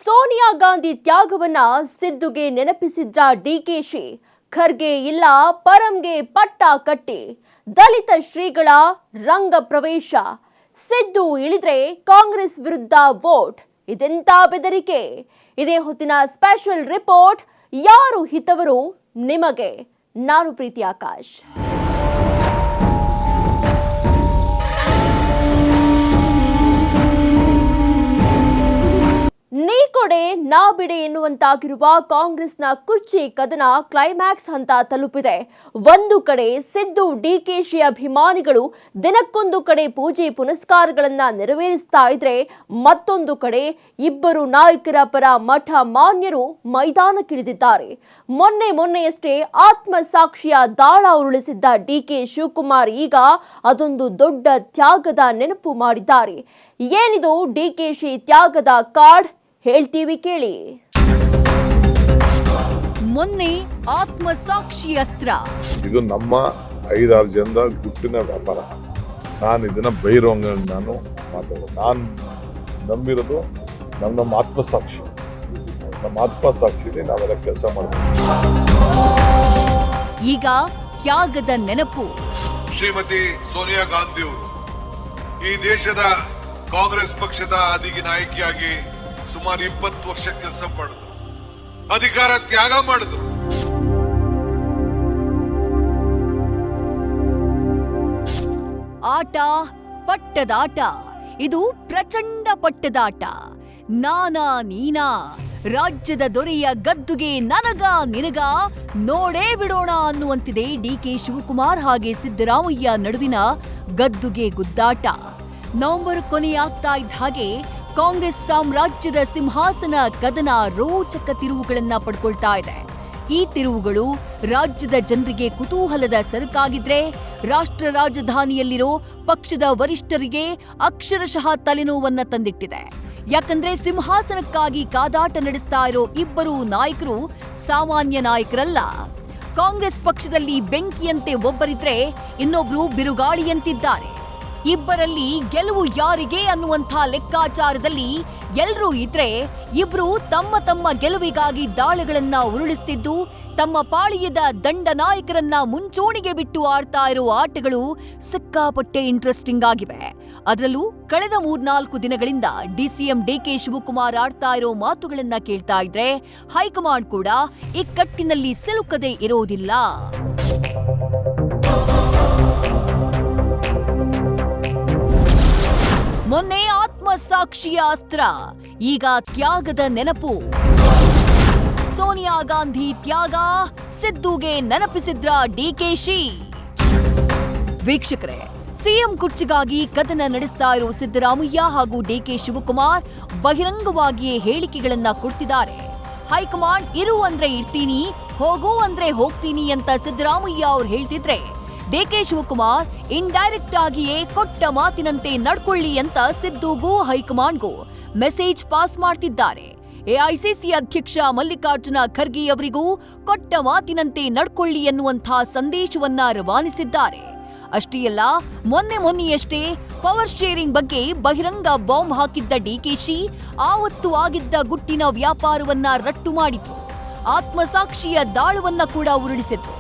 ಸೋನಿಯಾ ಗಾಂಧಿ ತ್ಯಾಗವನ್ನ ಸಿದ್ದುಗೆ ನೆನಪಿಸಿದ್ರ ಡಿಕೆಶಿ. ಖರ್ಗೆ ಇಲ್ಲ ಪರಂಗೆ ಪಟ್ಟ ಕಟ್ಟಿ ದಲಿತ ಶ್ರೀಗಳ ರಂಗ ಪ್ರವೇಶ. ಸಿದ್ದು ಇಳಿದ್ರೆ ಕಾಂಗ್ರೆಸ್ ವಿರುದ್ಧ ವೋಟ್. ಇದೆಂತ ಬೆದರಿಕೆ? ಇದೇ ಹೊತ್ತಿನ ಸ್ಪೆಷಲ್ ರಿಪೋರ್ಟ್. ಯಾರು ಹಿತವರು ನಿಮಗೆ? ನಾನು ಪ್ರೀತಿ ಆಕಾಶ್. ನೀ ಕೊಡೆ ನಾ ಬಿಡೆ ಎನ್ನುವಂತಾಗಿರುವ ಕಾಂಗ್ರೆಸ್ನ ಕುರ್ಚಿ ಕದನ ಕ್ಲೈಮ್ಯಾಕ್ಸ್ ಹಂತ ತಲುಪಿದೆ. ಒಂದು ಕಡೆ ಸಿದ್ದು ಡಿಕೆಶಿ ಅಭಿಮಾನಿಗಳು ದಿನಕ್ಕೊಂದು ಕಡೆ ಪೂಜೆ ಪುನಸ್ಕಾರಗಳನ್ನ ನೆರವೇರಿಸ್ತಾ ಇದ್ರೆ, ಮತ್ತೊಂದು ಕಡೆ ಇಬ್ಬರು ನಾಯಕರ ಪರ ಮಠ ಮಾನ್ಯರು ಮೈದಾನಕ್ಕಿಳಿದಿದ್ದಾರೆ. ಮೊನ್ನೆಯಷ್ಟೇ ಆತ್ಮಸಾಕ್ಷಿಯ ದಾಳ ಉರುಳಿಸಿದ್ದ ಡಿಕೆ ಶಿವಕುಮಾರ್ ಈಗ ಅದೊಂದು ದೊಡ್ಡ ತ್ಯಾಗದ ನೆನಪು ಮಾಡಿದ್ದಾರೆ. ಏನಿದು ಡಿಕೆಶಿ ತ್ಯಾಗದ ಕಾರ್ಡ್? ಹೇಳ್ತೀವಿ ಕೇಳಿ. ಮೊನ್ನೆ ಆತ್ಮಸಾಕ್ಷಿ ಅಸ್ತ್ರ. ಇದು ನಮ್ಮ 5-6 ಜನರ ಗುಟ್ಟಿನ ವ್ಯಾಪಾರ. ನಾನು ಇದನ್ನ ಬೈರೋಂಗ ನಾನು ಮಾತಾಡೋದು. ನಾನು ನಂಬಿರೋದು ನಮ್ಮ ಆತ್ಮಸಾಕ್ಷಿ. ನಮ್ಮ ಆತ್ಮಸಾಕ್ಷಿನೇ ನಾವೆಲ್ಲ ಕೆಲಸ ಮಾಡ್ತೀವಿ. ಈಗ ತ್ಯಾಗದ ನೆನಪು. ಶ್ರೀಮತಿ ಸೋನಿಯಾ ಗಾಂಧಿ ಅವರು ಈ ದೇಶದ ಕಾಂಗ್ರೆಸ್ ಪಕ್ಷದ ಅಧಿಕ ನಾಯಕಿಯಾಗಿ ಸುಮಾರು 20 ವರ್ಷ ಕೆಲಸ ಮಾಡಿದ್ರು. ಅಧಿಕಾರ ತ್ಯಾಗ ಮಾಡಿದ್ರು. ಆಟ ಪಟ್ಟದಾಟ. ಇದು ಪ್ರಚಂಡ ಪಟ್ಟದಾಟ. ನಾನಾ ನೀನಾ, ರಾಜ್ಯದ ದೊರೆಯ ಗದ್ದುಗೆ ನನಗ ನಿನಗ, ನೋಡೇ ಬಿಡೋಣ ಅನ್ನುವಂತಿದೆ ಡಿಕೆ ಶಿವಕುಮಾರ್ ಹಾಗೆ ಸಿದ್ದರಾಮಯ್ಯ ನಡುವಿನ ಗದ್ದುಗೆ ಗುದ್ದಾಟ. ನವೆಂಬರ್ ಕೊನೆಯಾಗ್ತಾ ಇದ್ದ ಹಾಗೆ ಕಾಂಗ್ರೆಸ್ ಸಾಮ್ರಾಜ್ಯದ ಸಿಂಹಾಸನ ಕದನ ರೋಚಕ ತಿರುವುಗಳನ್ನ ಪಡ್ಕೊಳ್ತಾ ಇದೆ. ಈ ತಿರುವುಗಳು ರಾಜ್ಯದ ಜನರಿಗೆ ಕುತೂಹಲದ ಸರಕಾಗಿದ್ರೆ, ರಾಷ್ಟ್ರ ರಾಜಧಾನಿಯಲ್ಲಿರೋ ಪಕ್ಷದ ವರಿಷ್ಠರಿಗೆ ಅಕ್ಷರಶಃ ತಲೆನೋವನ್ನ ತಂದಿಟ್ಟಿದೆ. ಯಾಕಂದ್ರೆ ಸಿಂಹಾಸನಕ್ಕಾಗಿ ಕಾದಾಟ ನಡೆಸ್ತಾ ಇರೋ ಇಬ್ಬರು ನಾಯಕರು ಸಾಮಾನ್ಯ ನಾಯಕರಲ್ಲ. ಕಾಂಗ್ರೆಸ್ ಪಕ್ಷದಲ್ಲಿ ಬೆಂಕಿಯಂತೆ ಒಬ್ಬರಿದ್ರೆ, ಇನ್ನೊಬ್ರು ಬಿರುಗಾಳಿಯಂತಿದ್ದಾರೆ. ಇಬ್ಬರಲ್ಲಿ ಗೆಲುವು ಯಾರಿಗೆ ಅನ್ನುವಂಥ ಲೆಕ್ಕಾಚಾರದಲ್ಲಿ ಎಲ್ಲರೂ ಇದ್ರೆ, ಇಬ್ರು ತಮ್ಮ ತಮ್ಮ ಗೆಲುವಿಗಾಗಿ ದಾಳಿಗಳನ್ನ ಉರುಳಿಸ್ತಿದ್ದು, ತಮ್ಮ ಪಾಳಿಯದ ದಂಡ ನಾಯಕರನ್ನ ಮುಂಚೂಣಿಗೆ ಬಿಟ್ಟು ಆಡ್ತಾ ಇರೋ ಆಟಗಳು ಸಿಕ್ಕಾಪಟ್ಟೆ ಇಂಟ್ರೆಸ್ಟಿಂಗ್ ಆಗಿವೆ. ಅದರಲ್ಲೂ ಕಳೆದ 3-4 ದಿನಗಳಿಂದ ಡಿಸಿಎಂ ಡಿಕೆ ಶಿವಕುಮಾರ್ ಆಡ್ತಾ ಇರೋ ಮಾತುಗಳನ್ನ ಕೇಳ್ತಾ ಇದ್ರೆ, ಹೈಕಮಾಂಡ್ ಕೂಡ ಇಕ್ಕಟ್ಟಿನಲ್ಲಿ ಸಿಲುಕದೆ ಇರೋದಿಲ್ಲ. ಮೊನ್ನೆ ಆತ್ಮಸಾಕ್ಷಿಯ ಅಸ್ತ್ರ, ಈಗ ತ್ಯಾಗದ ನೆನಪು. ಸೋನಿಯಾ ಗಾಂಧಿ ತ್ಯಾಗ ಸಿದ್ದುಗೆ ನೆನಪಿಸಿದ್ರ ಡಿಕೆಶಿ. ವೀಕ್ಷಕರೇ, ಸಿಎಂ ಕುರ್ಚಿಗಾಗಿ ಕದನ ನಡೆಸ್ತಾ ಇರೋ ಸಿದ್ದರಾಮಯ್ಯ ಹಾಗೂ ಡಿಕೆ ಶಿವಕುಮಾರ್ ಬಹಿರಂಗವಾಗಿಯೇ ಹೇಳಿಕೆಗಳನ್ನ ಕೊಡ್ತಿದ್ದಾರೆ. ಹೈಕಮಾಂಡ್ ಇರು ಅಂದ್ರೆ ಇರ್ತೀನಿ, ಹೋಗು ಅಂದ್ರೆ ಹೋಗ್ತೀನಿ ಅಂತ ಸಿದ್ದರಾಮಯ್ಯ ಅವ್ರು ಹೇಳ್ತಿದ್ರೆ, ಡಿಕೆ ಶಿವಕುಮಾರ್ ಇಂಡೈರೆಕ್ಟ್ ಆಗಿಯೇ ಕೊಟ್ಟ ಮಾತಿನಂತೆ ನಡ್ಕೊಳ್ಳಿ ಅಂತ ಸಿದ್ದುಗೂ ಹೈಕಮಾಂಡ್ಗೂ ಮೆಸೇಜ್ ಪಾಸ್ ಮಾಡ್ತಿದ್ದಾರೆ. ಎಐಸಿಸಿ ಅಧ್ಯಕ್ಷ ಮಲ್ಲಿಕಾರ್ಜುನ ಖರ್ಗೆ ಅವರಿಗೂ ಕೊಟ್ಟ ಮಾತಿನಂತೆ ನಡ್ಕೊಳ್ಳಿ ಎನ್ನುವಂಥ ಸಂದೇಶವನ್ನ ರವಾನಿಸಿದ್ದಾರೆ. ಅಷ್ಟೇ ಅಲ್ಲ, ಮೊನ್ನೆಯಷ್ಟೇ ಪವರ್ ಶೇರಿಂಗ್ ಬಗ್ಗೆ ಬಹಿರಂಗ ಬಾಂಬ್ ಹಾಕಿದ್ದ ಡಿಕೆಶಿ ಆವತ್ತು ಆಗಿದ್ದ ಗುಟ್ಟಿನ ವ್ಯಾಪಾರವನ್ನ ರಟ್ಟು ಮಾಡಿತು. ಆತ್ಮಸಾಕ್ಷಿಯ ದಾಳವನ್ನ ಕೂಡ ಉರುಳಿಸಿತು.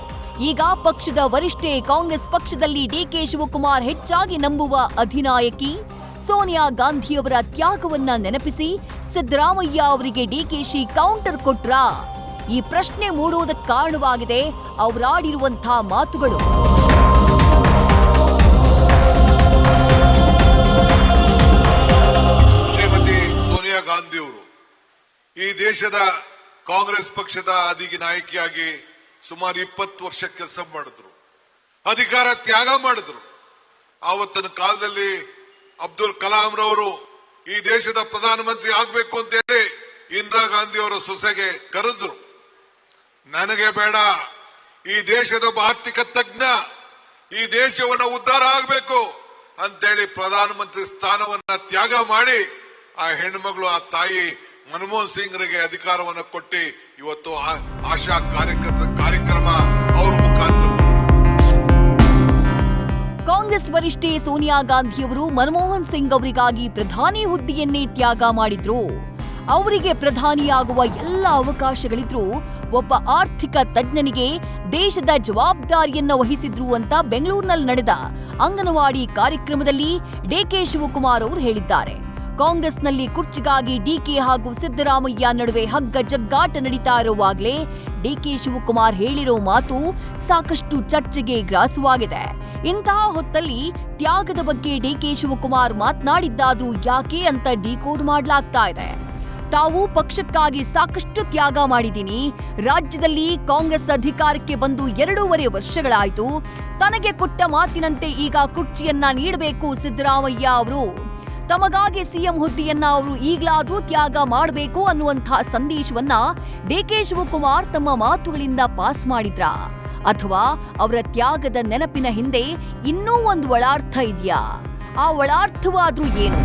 ಈಗ ಪಕ್ಷದ ವರಿಷ್ಠೆ ಕಾಂಗ್ರೆಸ್ ಪಕ್ಷದಲ್ಲಿ ಡಿಕೆ ಶಿವಕುಮಾರ್ ಹೆಚ್ಚಾಗಿ ನಂಬುವ ಅಧಿನಾಯಕಿ ಸೋನಿಯಾ ಗಾಂಧಿಯವರ ತ್ಯಾಗವನ್ನ ನೆನಪಿಸಿ ಸಿದ್ದರಾಮಯ್ಯ ಅವರಿಗೆ ಡಿಕೆಶಿ ಕೌಂಟರ್ ಕೊಟ್ರಾ? ಈ ಪ್ರಶ್ನೆ ಮೂಡುವುದಕ್ಕೆ ಕಾರಣವಾಗಿದೆ ಅವರಾಡಿರುವಂತಹ ಮಾತುಗಳು. ಶ್ರೀಮತಿ ಸೋನಿಯಾ ಗಾಂಧಿ ಅವರು ಈ ದೇಶದ ಕಾಂಗ್ರೆಸ್ ಪಕ್ಷದ ಅಧಿಕ ನಾಯಕಿಯಾಗಿ ಸುಮಾರು 20 ವರ್ಷ ಕೆಲಸ ಮಾಡಿದ್ರು. ಅಧಿಕಾರ ತ್ಯಾಗ ಮಾಡಿದ್ರು. ಆವತ್ತಿನ ಕಾಲದಲ್ಲಿ ಅಬ್ದುಲ್ ಕಲಾಂ ರವರು ಈ ದೇಶದ ಪ್ರಧಾನಮಂತ್ರಿ ಆಗಬೇಕು ಅಂತ ಹೇಳಿ ಇಂದಿರಾ ಗಾಂಧಿ ಅವರ ಸೊಸೆಗೆ ಕರೆದ್ರು. ನನಗೆ ಬೇಡ, ಈ ದೇಶದ ಆರ್ಥಿಕ ತಜ್ಞ, ಈ ದೇಶವನ್ನ ಉದ್ಧಾರ ಆಗಬೇಕು ಅಂತೇಳಿ ಪ್ರಧಾನಮಂತ್ರಿ ಸ್ಥಾನವನ್ನ ತ್ಯಾಗ ಮಾಡಿ ಆ ಹೆಣ್ಮಗಳು, ಆ ತಾಯಿ ಮನಮೋಹನ್ ಸಿಂಗ್ರಿಗೆ ಅಧಿಕಾರವನ್ನು ಕೊಟ್ಟು ಇವತ್ತು ಆಶಾ ಕಾರ್ಯಕ್ರಮ ಅವ್ರ ಮುಖಾಂತರ. ಕಾಂಗ್ರೆಸ್ ವರಿಷ್ಠೆ ಸೋನಿಯಾ ಗಾಂಧಿಯವರು ಮನಮೋಹನ್ ಸಿಂಗ್ ಅವರಿಗಾಗಿ ಪ್ರಧಾನಿ ಹುದ್ದೆಯನ್ನೇ ತ್ಯಾಗ ಮಾಡಿದ್ರು. ಅವರಿಗೆ ಪ್ರಧಾನಿಯಾಗುವ ಎಲ್ಲ ಅವಕಾಶಗಳಿದ್ರೂ ಒಬ್ಬ ಆರ್ಥಿಕ ತಜ್ಞನಿಗೆ ದೇಶದ ಜವಾಬ್ದಾರಿಯನ್ನ ವಹಿಸಿದ್ರು ಅಂತ ಬೆಂಗಳೂರಿನಲ್ಲಿ ನಡೆದ ಅಂಗನವಾಡಿ ಕಾರ್ಯಕ್ರಮದಲ್ಲಿ ಡಿಕೆ ಶಿವಕುಮಾರ್ ಅವರು ಹೇಳಿದ್ದಾರೆ. ಕಾಂಗ್ರೆಸ್ನಲ್ಲಿ ಕುರ್ಚಿಗಾಗಿ ಡಿಕೆ ಹಾಗೂ ಸಿದ್ದರಾಮಯ್ಯ ನಡುವೆ ಹಗ್ಗ ಜಗ್ಗಾಟ ನಡೀತಾ ಇರುವಾಗಲೇ ಡಿಕೆ ಶಿವಕುಮಾರ್ ಹೇಳಿರೋ ಮಾತು ಸಾಕಷ್ಟು ಚರ್ಚೆಗೆ ಗ್ರಾಸವಾಗಿದೆ. ಇಂತಹ ಹೊತ್ತಲ್ಲಿ ತ್ಯಾಗದ ಬಗ್ಗೆ ಡಿಕೆ ಶಿವಕುಮಾರ್ ಮಾತನಾಡಿದ್ದಾದ್ರೂ ಯಾಕೆ ಅಂತ ಡಿಕೋಡ್ ಮಾಡಲಾಗ್ತಾ ಇದೆ. ತಾವು ಪಕ್ಷಕ್ಕಾಗಿ ಸಾಕಷ್ಟು ತ್ಯಾಗ ಮಾಡಿದ್ದೀನಿ. ರಾಜ್ಯದಲ್ಲಿ ಕಾಂಗ್ರೆಸ್ ಅಧಿಕಾರಕ್ಕೆ ಬಂದು 2.5 ವರ್ಷಗಳಾಯ್ತು. ತನಗೆ ಕೊಟ್ಟ ಮಾತಿನಂತೆ ಈಗ ಕುರ್ಚಿಯನ್ನ ನೀಡಬೇಕು ಸಿದ್ದರಾಮಯ್ಯ ಅವರು. ತಮಗಾಗಿ ಸಿಎಂ ಹುದ್ದೆಯನ್ನ ಅವರು ಈಗಲಾದ್ರೂ ತ್ಯಾಗ ಮಾಡಬೇಕು ಅನ್ನುವಂಥ ಸಂದೇಶವನ್ನ ಡಿಕೆ ಶಿವಕುಮಾರ್ ತಮ್ಮ ಮಾತುಗಳಿಂದ ಪಾಸ್ ಮಾಡಿದ್ರಾ? ಅಥವಾ ಅವರ ತ್ಯಾಗದ ನೆನಪಿನ ಹಿಂದೆ ಇನ್ನೂ ಒಂದು ಒಳಾರ್ಥ ಇದೆಯಾ? ಆ ಒಳಾರ್ಥವಾದ್ರೂ ಏನು?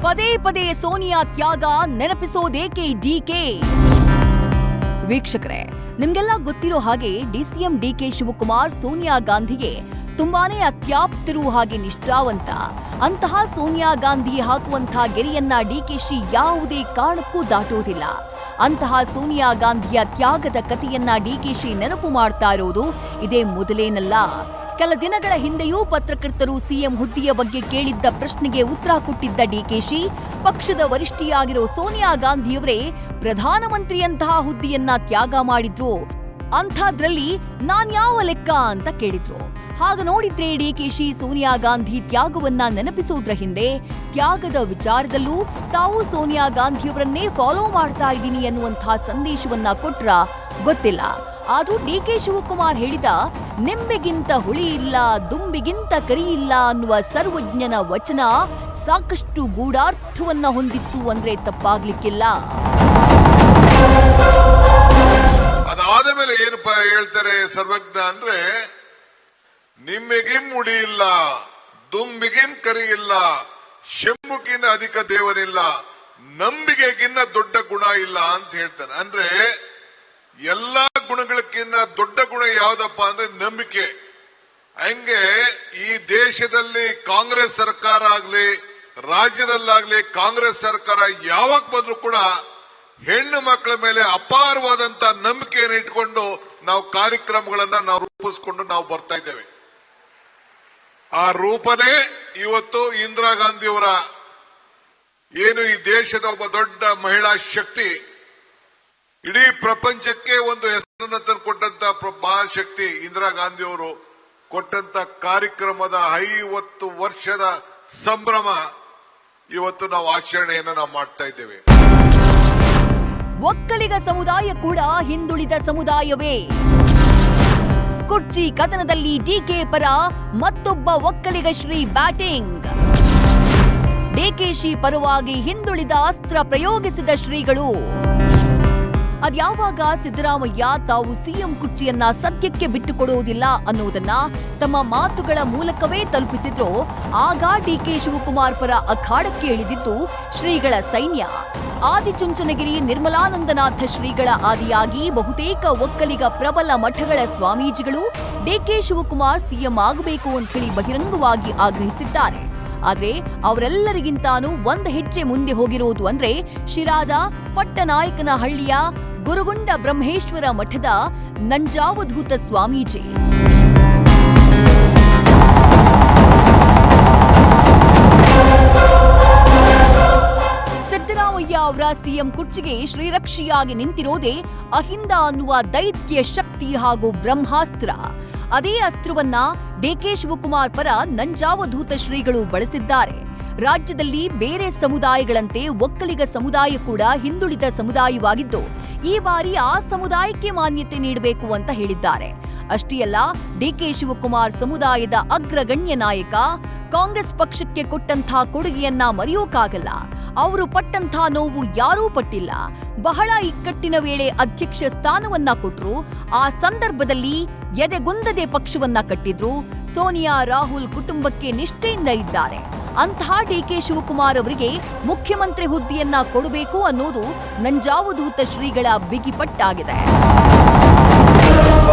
ಪದೇ ಪದೇ ಸೋನಿಯಾ ತ್ಯಾಗ ನೆನಪಿಸೋದೇಕೆ ಡಿಕೆ? ವೀಕ್ಷಕರೇ, ನಿಮ್ಗೆಲ್ಲ ಗೊತ್ತಿರೋ ಹಾಗೆ ಡಿಸಿಎಂ ಡಿಕೆ ಶಿವಕುಮಾರ್ ಸೋನಿಯಾ ಗಾಂಧಿಗೆ ತುಂಬಾನೇ ಅತ್ಯಾಪ್ತರು ಹಾಗೆ ನಿಷ್ಠಾವಂತ. ಅಂತಹ ಸೋನಿಯಾ ಗಾಂಧಿ ಹಾಕುವಂತಹ ಗೆರೆಯನ್ನ ಡಿಕೆಶಿ ಯಾವುದೇ ಕಾರಣಕ್ಕೂ ದಾಟುವುದಿಲ್ಲ. ಅಂತಹ ಸೋನಿಯಾ ಗಾಂಧಿಯ ತ್ಯಾಗದ ಕಥೆಯನ್ನ ಡಿಕೆಶಿ ನೆನಪು ಮಾಡ್ತಾ ಇರೋದು ಇದೇ ಮೊದಲೇನಲ್ಲ. ಕೆಲ ದಿನಗಳ ಹಿಂದೆಯೂ ಪತ್ರಕರ್ತರು ಸಿಎಂ ಹುದ್ದೆಯ ಬಗ್ಗೆ ಕೇಳಿದ್ದ ಪ್ರಶ್ನೆಗೆ ಉತ್ತರ ಕೊಟ್ಟಿದ್ದ ಡಿಕೆಶಿ, ಪಕ್ಷದ ವರಿಷ್ಠಿಯಾಗಿರೋ ಸೋನಿಯಾ ಗಾಂಧಿಯವರೇ ಪ್ರಧಾನಮಂತ್ರಿಯಂತಹ ಹುದ್ದೆಯನ್ನ ತ್ಯಾಗ ಮಾಡಿದ್ರು, ಅಂಥದ್ರಲ್ಲಿ ನಾನ್ಯಾವ ಲೆಕ್ಕ ಅಂತ ಕೇಳಿದ್ರು. ಹಾಗ ನೋಡಿದ್ರೆ ಡಿಕೆಶಿ ಸೋನಿಯಾ ಗಾಂಧಿ ತ್ಯಾಗವನ್ನ ನೆನಪಿಸೋದ್ರ ಹಿಂದೆ ತ್ಯಾಗದ ವಿಚಾರದಲ್ಲೂ ತಾವು ಸೋನಿಯಾ ಗಾಂಧಿಯವರನ್ನೇ ಫಾಲೋ ಮಾಡ್ತಾ ಇದ್ದೀನಿ ಅನ್ನುವಂತಹ ಸಂದೇಶವನ್ನ ಕೊಟ್ರ ಗೊತ್ತಿಲ್ಲ. ಆದ್ರೂ ಡಿಕೆ ಶಿವಕುಮಾರ್ ಹೇಳಿದ ನಿಂಬೆಗಿಂತ ಹುಳಿ ಇಲ್ಲ, ದುಂಬಿಗಿಂತ ಕರಿ ಇಲ್ಲ ಅನ್ನುವ ಸರ್ವಜ್ಞನ ವಚನ ಸಾಕಷ್ಟು ಗೂಢಾರ್ಥವನ್ನ ಹೊಂದಿತ್ತು ಅಂದ್ರೆ ತಪ್ಪಾಗ್ಲಿಕ್ಕಿಲ್ಲ. ಅದಾದ ಮೇಲೆ ಏನಪ್ಪ ಹೇಳ್ತಾರೆ ಸರ್ವಜ್ಞ ಅಂದ್ರೆ, ನಿಮ್ಮೆಗಿಂ ಹುಳಿ ಇಲ್ಲ, ದುಂಬಿಗಿಂ ಕರಿ ಇಲ್ಲ, ಶೆಮ್ಮುಗಿನ್ನ ಅಧಿಕ ದೇವರಿಲ್ಲ, ನಂಬಿಕೆಗಿನ್ನ ದೊಡ್ಡ ಗುಣ ಇಲ್ಲ ಅಂತ ಹೇಳ್ತಾನೆ. ಅಂದ್ರೆ ಎಲ್ಲಾ ಗುಣಗಳಕ್ಕಿಂತ ದೊಡ್ಡ ಗುಣ ಯಾವ್ದಪ್ಪ ಅಂದ್ರೆ ನಂಬಿಕೆ. ಹಂಗೆ ಈ ದೇಶದಲ್ಲಿ ಕಾಂಗ್ರೆಸ್ ಸರ್ಕಾರ ಆಗ್ಲಿ, ರಾಜ್ಯದಲ್ಲಾಗ್ಲಿ ಕಾಂಗ್ರೆಸ್ ಸರ್ಕಾರ ಯಾವಾಗ ಬಂದ್ರೂ ಕೂಡ ಹೆಣ್ಣು ಮಕ್ಕಳ ಮೇಲೆ ಅಪಾರವಾದಂತ ನಂಬಿಕೆಯನ್ನು ಇಟ್ಕೊಂಡು ನಾವು ಕಾರ್ಯಕ್ರಮಗಳನ್ನ ನಾವು ರೂಪಿಸ್ಕೊಂಡು ನಾವು ಬರ್ತಾ ಇದ್ದೇವೆ. ಆ ರೂಪನೇ ಇವತ್ತು ಇಂದಿರಾ ಗಾಂಧಿಯವರ ಏನು ಈ ದೇಶದ ಒಬ್ಬ ದೊಡ್ಡ ಮಹಿಳಾ ಶಕ್ತಿ, ಇಡೀ ಪ್ರಪಂಚಕ್ಕೆ ಒಂದು ಹೆಸರನ್ನು ತಂದುಕೊಟ್ಟಂತ ಮಹಾಶಕ್ತಿ ಇಂದಿರಾ ಗಾಂಧಿಯವರು ಕೊಟ್ಟಂತ ಕಾರ್ಯಕ್ರಮದ 50 ವರ್ಷದ ಸಂಭ್ರಮ ಇವತ್ತು ನಾವು ಆಚರಣೆಯನ್ನು ನಾವು ಮಾಡ್ತಾ ಇದ್ದೇವೆ. ಒಕ್ಕಲಿಗ ಸಮುದಾಯ ಕೂಡ ಹಿಂದುಳಿದ ಸಮುದಾಯವೇ. ಕುರ್ಚಿ ಕದನದಲ್ಲಿ ಡಿಕೆ ಪರ ಮತ್ತೊಬ್ಬ ಒಕ್ಕಲಿಗ ಶ್ರೀ ಬ್ಯಾಟಿಂಗ್. ಡಿಕೆಶಿ ಪರವಾಗಿ ಹಿಂದುಳಿದ ಅಸ್ತ್ರ ಪ್ರಯೋಗಿಸಿದ ಶ್ರೀಗಳು. ಅದ್ಯಾವಾಗ ಸಿದ್ದರಾಮಯ್ಯ ತಾವು ಸಿಎಂ ಕುರ್ಚಿಯನ್ನ ಸದ್ಯಕ್ಕೆ ಬಿಟ್ಟುಕೊಡುವುದಿಲ್ಲ ಅನ್ನೋದನ್ನ ತಮ್ಮ ಮಾತುಗಳ ಮೂಲಕವೇ ತಲುಪಿಸಿದ್ರು, ಆಗ ಡಿಕೆ ಶಿವಕುಮಾರ್ ಪರ ಅಖಾಡಕ್ಕೆ ಇಳಿದಿದ್ದು ಶ್ರೀಗಳ ಸೈನ್ಯ. ಆದಿಚುಂಚನಗಿರಿ ನಿರ್ಮಲಾನಂದನಾಥ ಶ್ರೀಗಳ ಆದಿಯಾಗಿ ಬಹುತೇಕ ಒಕ್ಕಲಿಗ ಪ್ರಬಲ ಮಠಗಳ ಸ್ವಾಮೀಜಿಗಳು ಡಿಕೆ ಶಿವಕುಮಾರ್ ಸಿಎಂ ಆಗಬೇಕು ಅಂತ ಹೇಳಿ ಬಹಿರಂಗವಾಗಿ ಆಗ್ರಹಿಸಿದ್ದಾರೆ. ಆದ್ರೆ ಅವರೆಲ್ಲರಿಗಿಂತಾನೂ ಒಂದು ಹೆಜ್ಜೆ ಮುಂದೆ ಹೋಗಿರೋದು ಅಂದ್ರೆ ಶಿರಾದ ಪಟ್ಟನಾಯಕನಹಳ್ಳಿಯ ಗುರುಗುಂಡ ಬ್ರಹ್ಮೇಶ್ವರ ಮಠದ ನಂಜಾವಧೂತ ಸ್ವಾಮೀಜಿ. ಸಿದ್ದರಾಮಯ್ಯ ಅವರ ಸಿಎಂ ಕುರ್ಚಿಗೆ ಶ್ರೀರಕ್ಷಿಯಾಗಿ ನಿಂತಿರೋದೇ ಅಹಿಂದ ಅನ್ನುವ ದೈತ್ಯ ಶಕ್ತಿ ಹಾಗೂ ಬ್ರಹ್ಮಾಸ್ತ್ರ. ಅದೇ ಅಸ್ತ್ರವನ್ನ ಡಿಕೆ ಶಿವಕುಮಾರ್ ಪರ ನಂಜಾವಧೂತ ಶ್ರೀಗಳು ಬಳಸಿದ್ದಾರೆ. ರಾಜ್ಯದಲ್ಲಿ ಬೇರೆ ಸಮುದಾಯಗಳಂತೆ ಒಕ್ಕಲಿಗ ಸಮುದಾಯ ಕೂಡ ಹಿಂದುಳಿದ ಸಮುದಾಯವಾಗಿದ್ದು, ಈ ಬಾರಿ ಆ ಸಮುದಾಯಕ್ಕೆ ಮಾನ್ಯತೆ ನೀಡಬೇಕು ಅಂತ ಹೇಳಿದ್ದಾರೆ. ಅಷ್ಟೇ ಅಲ್ಲ, ಡಿಕೆ ಶಿವಕುಮಾರ್ ಸಮುದಾಯದ ಅಗ್ರಗಣ್ಯ ನಾಯಕ. ಕಾಂಗ್ರೆಸ್ ಪಕ್ಷಕ್ಕೆ ಕೊಟ್ಟಂಥ ಕೊಡುಗೆಯನ್ನ ಮರೆಯೋಕಾಗಲ್ಲ. ಅವರು ಪಟ್ಟಂಥ ನೋವು ಯಾರೂ ಪಟ್ಟಿಲ್ಲ. ಬಹಳ ಇಕ್ಕಟ್ಟಿನ ವೇಳೆ ಅಧ್ಯಕ್ಷ ಸ್ಥಾನವನ್ನ ಕೊಟ್ರು. ಆ ಸಂದರ್ಭದಲ್ಲಿ ಎದೆಗುಂದದೆ ಪಕ್ಷವನ್ನ ಕಟ್ಟಿದ್ರು. ಸೋನಿಯಾ ರಾಹುಲ್ ಕುಟುಂಬಕ್ಕೆ ನಿಷ್ಠೆಯಿಂದ ಇದ್ದಾರೆ. ಅಂತಹ ಡಿಕೆ ಶಿವಕುಮಾರ್ ಅವರಿಗೆ ಮುಖ್ಯಮಂತ್ರಿ ಹುದ್ದೆಯನ್ನ ಕೊಡಬೇಕು ಅನ್ನೋದು ನಂಜಾವಧೂತ ಶ್ರೀಗಳ ಬಿಗಿಪಟ್ಟಾಗಿದೆ.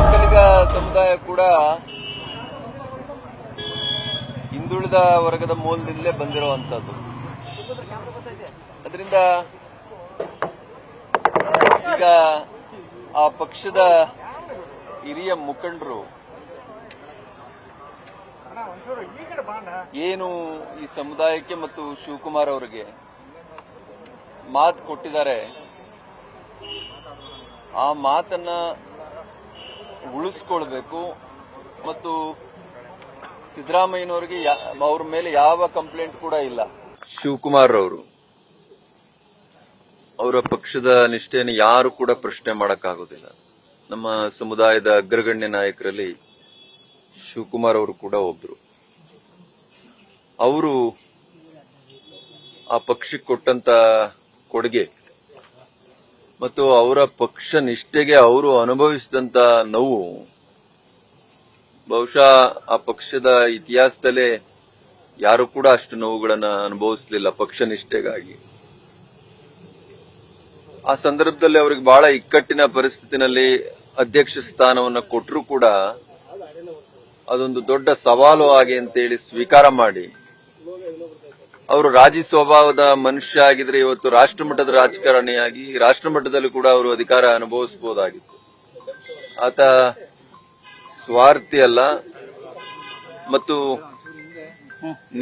ಒಕ್ಕಲಿಗ ಸಮುದಾಯ ಕೂಡ ಹಿಂದುಳಿದ ವರ್ಗದ ಮೂಲದಿಂದಲೇ ಬಂದಿರುವಂತದ್ದು. ಅದರಿಂದ ಈಗ ಆ ಪಕ್ಷದ ಹಿರಿಯ ಮುಖಂಡರು ಏನು ಈ ಸಮುದಾಯಕ್ಕೆ ಮತ್ತು ಶಿವಕುಮಾರ್ ಅವರಿಗೆ ಮಾತು ಕೊಟ್ಟಿದ್ದಾರೆ, ಆ ಮಾತನ್ನ ಉಳಿಸ್ಕೊಳ್ಬೇಕು ಮತ್ತು ಸಿದ್ದರಾಮಯ್ಯನವರಿಗೆ ಅವ್ರ ಮೇಲೆ ಯಾವ ಕಂಪ್ಲೇಂಟ್ ಕೂಡ ಇಲ್ಲ. ಶಿವಕುಮಾರ್ ಅವರು ಅವರ ಪಕ್ಷದ ನಿಷ್ಠೆಯನ್ನು ಯಾರು ಕೂಡ ಪ್ರಶ್ನೆ ಮಾಡಕ್ಕಾಗೋದಿಲ್ಲ. ನಮ್ಮ ಸಮುದಾಯದ ಅಗ್ರಗಣ್ಯ ನಾಯಕರಲ್ಲಿ ಶಿವಕುಮಾರ್ ಅವರು ಕೂಡ ಒಬ್ರು. ಅವರು ಆ ಪಕ್ಷಕ್ಕೆ ಕೊಟ್ಟಂತ ಕೊಡುಗೆ ಮತ್ತು ಅವರ ಪಕ್ಷ ನಿಷ್ಠೆಗೆ ಅವರು ಅನುಭವಿಸಿದಂತ ನೋವು ಬಹುಶಃ ಆ ಪಕ್ಷದ ಇತಿಹಾಸದಲ್ಲೇ ಯಾರು ಕೂಡ ಅಷ್ಟು ನೋವುಗಳನ್ನ ಅನುಭವಿಸಲಿಲ್ಲ ಪಕ್ಷ ನಿಷ್ಠೆಗಾಗಿ. ಆ ಸಂದರ್ಭದಲ್ಲಿ ಅವರಿಗೆ ಬಹಳ ಇಕ್ಕಟ್ಟಿನ ಪರಿಸ್ಥಿತಿನಲ್ಲಿ ಅಧ್ಯಕ್ಷ ಸ್ಥಾನವನ್ನ ಕೊಟ್ಟರೂ ಕೂಡ ಅದೊಂದು ದೊಡ್ಡ ಸವಾಲು ಆಗಿ ಅಂತೇಳಿ ಸ್ವೀಕಾರ ಮಾಡಿ ಅವರು ರಾಜಿ ಸ್ವಭಾವದ ಮನುಷ್ಯ ಆಗಿದ್ರೆ ಇವತ್ತು ರಾಷ್ಟ್ರಮಟ್ಟದ ರಾಜಕಾರಣಿಯಾಗಿ ರಾಷ್ಟ್ರಮಟ್ಟದಲ್ಲಿ ಕೂಡ ಅವರು ಅಧಿಕಾರ ಅನುಭವಿಸಬಹುದಾಗಿತ್ತು. ಆತ ಸ್ವಾರ್ಥಿ ಅಲ್ಲ ಮತ್ತು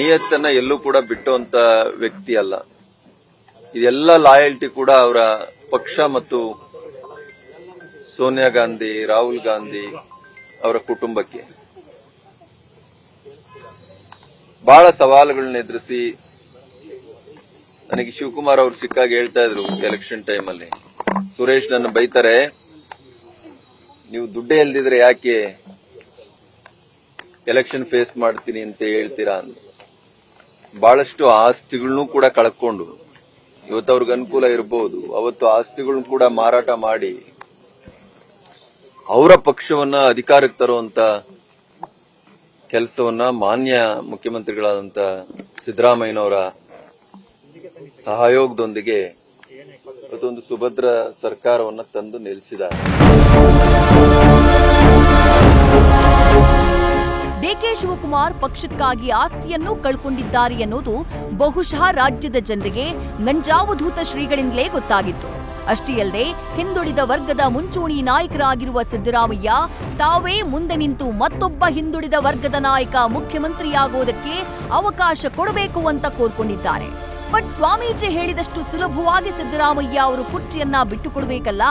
ನಿಯತ್ತನ್ನ ಎಲ್ಲೂ ಕೂಡ ಬಿಟ್ಟುವಂತ ವ್ಯಕ್ತಿ ಅಲ್ಲ. ಇದೆಲ್ಲ ಲಾಯಲ್ಟಿ ಕೂಡ ಅವರ ಪಕ್ಷ ಮತ್ತು ಸೋನಿಯಾ ಗಾಂಧಿ, ರಾಹುಲ್ ಗಾಂಧಿ ಅವರ ಕುಟುಂಬಕ್ಕೆ. ಬಹಳ ಸವಾಲುಗಳನ್ನ ಎದುರಿಸಿ ನನಗೆ ಶಿವಕುಮಾರ್ ಅವರು ಸಿಕ್ಕಾಗ ಹೇಳ್ತಾ ಇದ್ರು ಎಲೆಕ್ಷನ್ ಟೈಮಲ್ಲಿ, ಸುರೇಶ್ ನನ್ನ ಬೈತಾರೆ, ನೀವು ದುಡ್ಡೇ ಇಲ್ದಿದ್ರೆ ಯಾಕೆ ಎಲೆಕ್ಷನ್ ಫೇಸ್ ಮಾಡ್ತೀನಿ ಅಂತ ಹೇಳ್ತೀರಾ ಅಂತ. ಬಹಳಷ್ಟು ಆಸ್ತಿಗಳನ್ನೂ ಕೂಡ ಕಳ್ಕೊಂಡು ಇವತ್ತು ಅವ್ರಿಗೆ ಅನುಕೂಲ ಇರಬಹುದು, ಅವತ್ತು ಆಸ್ತಿಗಳನ್ನ ಕೂಡ ಮಾರಾಟ ಮಾಡಿ ಅವರ ಪಕ್ಷವನ್ನ ಅಧಿಕಾರಕ್ಕೆ ತರುವಂತ ಕೆಲಸವನ್ನ ಮಾನ್ಯ ಮುಖ್ಯಮಂತ್ರಿಗಳಾದಂತ ಸಿದ್ದರಾಮಯ್ಯನವರ ಸಹಯೋಗದೊಂದಿಗೆ ಇವತ್ತೊಂದು ಸುಭದ್ರ ಸರ್ಕಾರವನ್ನ ತಂದು ನಿಲ್ಲಿಸಿದ್ದಾರೆ. ಡಿಕೆ ಶಿವಕುಮಾರ್ ಪಕ್ಷಕ್ಕಾಗಿ ಆಸ್ತಿಯನ್ನು ಕಳ್ಕೊಂಡಿದ್ದಾರೆ ಎನ್ನುವುದು ಬಹುಶಃ ರಾಜ್ಯದ ಜನರಿಗೆ ನಂಜಾವಧೂತ ಶ್ರೀಗಳಿಂದಲೇ ಗೊತ್ತಾಗಿತ್ತು. ಅಷ್ಟೇ ಅಲ್ಲದೆ ಹಿಂದುಳಿದ ವರ್ಗದ ಮುಂಚೂಣಿ ನಾಯಕರಾಗಿರುವ ಸಿದ್ದರಾಮಯ್ಯ ತಾವೇ ಮುಂದೆ ನಿಂತು ಮತ್ತೊಬ್ಬ ಹಿಂದುಳಿದ ವರ್ಗದ ನಾಯಕ ಮುಖ್ಯಮಂತ್ರಿಯಾಗುವುದಕ್ಕೆ ಅವಕಾಶ ಕೊಡಬೇಕು ಅಂತ ಕೋರ್ಕೊಂಡಿದ್ದಾರೆ. ಬಟ್ ಸ್ವಾಮೀಜಿ ಹೇಳಿದಷ್ಟು ಸುಲಭವಾಗಿ ಸಿದ್ದರಾಮಯ್ಯ ಅವರು ಕುರ್ಚಿಯನ್ನ ಬಿಟ್ಟುಕೊಡಬೇಕಲ್ಲ.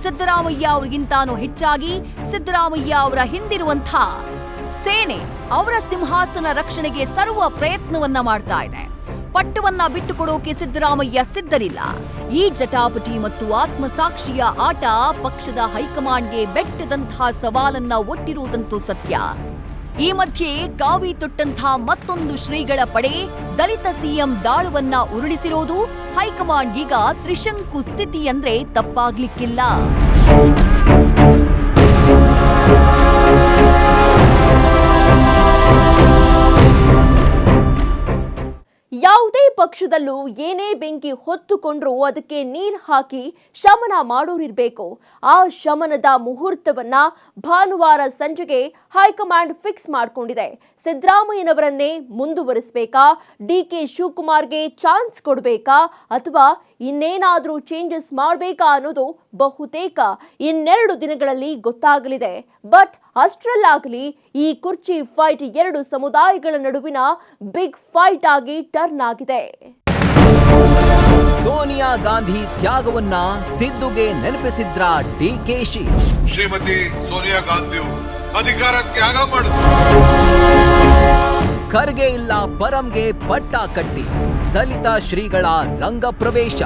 ಸಿದ್ದರಾಮಯ್ಯ ಅವರಿಗಿಂತಾನೂ ಹೆಚ್ಚಾಗಿ ಸಿದ್ದರಾಮಯ್ಯ ಅವರ ಹಿಂದಿರುವಂಥ ಸೇನೆ ಅವರ ಸಿಂಹಾಸನ ರಕ್ಷಣೆಗೆ ಸರ್ವ ಪ್ರಯತ್ನವನ್ನ ಮಾಡ್ತಾ ಇದೆ. ಪಟ್ಟವನ್ನ ಬಿಟ್ಟುಕೊಡೋಕೆ ಸಿದ್ದರಾಮಯ್ಯ ಸಿದ್ಧರಿಲ್ಲ. ಈ ಜಟಾಪಟಿ ಮತ್ತು ಆತ್ಮಸಾಕ್ಷಿಯ ಆಟ ಪಕ್ಷದ ಹೈಕಮಾಂಡ್ಗೆ ಬೆಟ್ಟದಂತಹ ಸವಾಲನ್ನ ಒಟ್ಟಿರುವುದಂತೂ ಸತ್ಯ. ಈ ಮಧ್ಯೆ ಕಾವಿ ತೊಟ್ಟಂಥ ಮತ್ತೊಂದು ಶ್ರೀಗಳ ಪಡೆ ದಲಿತ ಸಿಎಂ ದಾಳವನ್ನ ಉರುಳಿಸಿರೋದು ಹೈಕಮಾಂಡ್ಗೀಗ ತ್ರಿಶಂಕು ಸ್ಥಿತಿ ಅಂದ್ರೆ ತಪ್ಪಾಗ್ಲಿಕ್ಕಿಲ್ಲ. ಯಾವುದೇ ಪಕ್ಷದಲ್ಲೂ ಏನೇ ಬೆಂಕಿ ಹೊತ್ತುಕೊಂಡ್ರೂ ಅದಕ್ಕೆ ನೀರು ಹಾಕಿ ಶಮನ ಮಾಡೋರಿರ್ಬೇಕು. ಆ ಶಮನದ ಮುಹೂರ್ತವನ್ನ ಭಾನುವಾರ ಸಂಜೆಗೆ ಹೈಕಮಾಂಡ್ ಫಿಕ್ಸ್ ಮಾಡಿಕೊಂಡಿದೆ. ಸಿದ್ದರಾಮಯ್ಯನವರನ್ನೇ ಮುಂದುವರಿಸಬೇಕಾ, ಡಿಕೆ ಶಿವಕುಮಾರ್ಗೆ ಚಾನ್ಸ್ ಕೊಡಬೇಕಾ ಅಥವಾ ಇನ್ನೇನಾದ್ರೂ ಚೇಂಜಸ್ ಮಾಡಬೇಕಾ ಅನ್ನೋದು ಬಹುತೇಕ ಇನ್ನೆರಡು ದಿನಗಳಲ್ಲಿ ಗೊತ್ತಾಗಲಿದೆ. ಬಟ್ ಅಷ್ಟರಲ್ಲಾಗಲಿ ಈ ಕುರ್ಚಿ ಫೈಟ್ ಎರಡು ಸಮುದಾಯಗಳ ನಡುವಿನ ಬಿಗ್ ಫೈಟ್ ಆಗಿ ಟರ್ನ್ ಆಗಿದೆ. ಸೋನಿಯಾ ಗಾಂಧಿ ತ್ಯಾಗವನ್ನ ಸಿದ್ದುಗೆ ನೆನಪಿಸಿದ್ರ ಡಿಕೆಶಿ. ಶ್ರೀಮತಿ ಸೋನಿಯಾ ಗಾಂಧಿ ಅಧಿಕಾರ ತ್ಯಾಗ ಮಾಡಿದ್ರು. ಖರ್ಗೆ ಇಲ್ಲ ಪರಂಗೆ ಪಟ್ಟ ಕಟ್ಟಿ ದಲಿತ ಶ್ರೀಗಳ ರಂಗ ಪ್ರವೇಶ.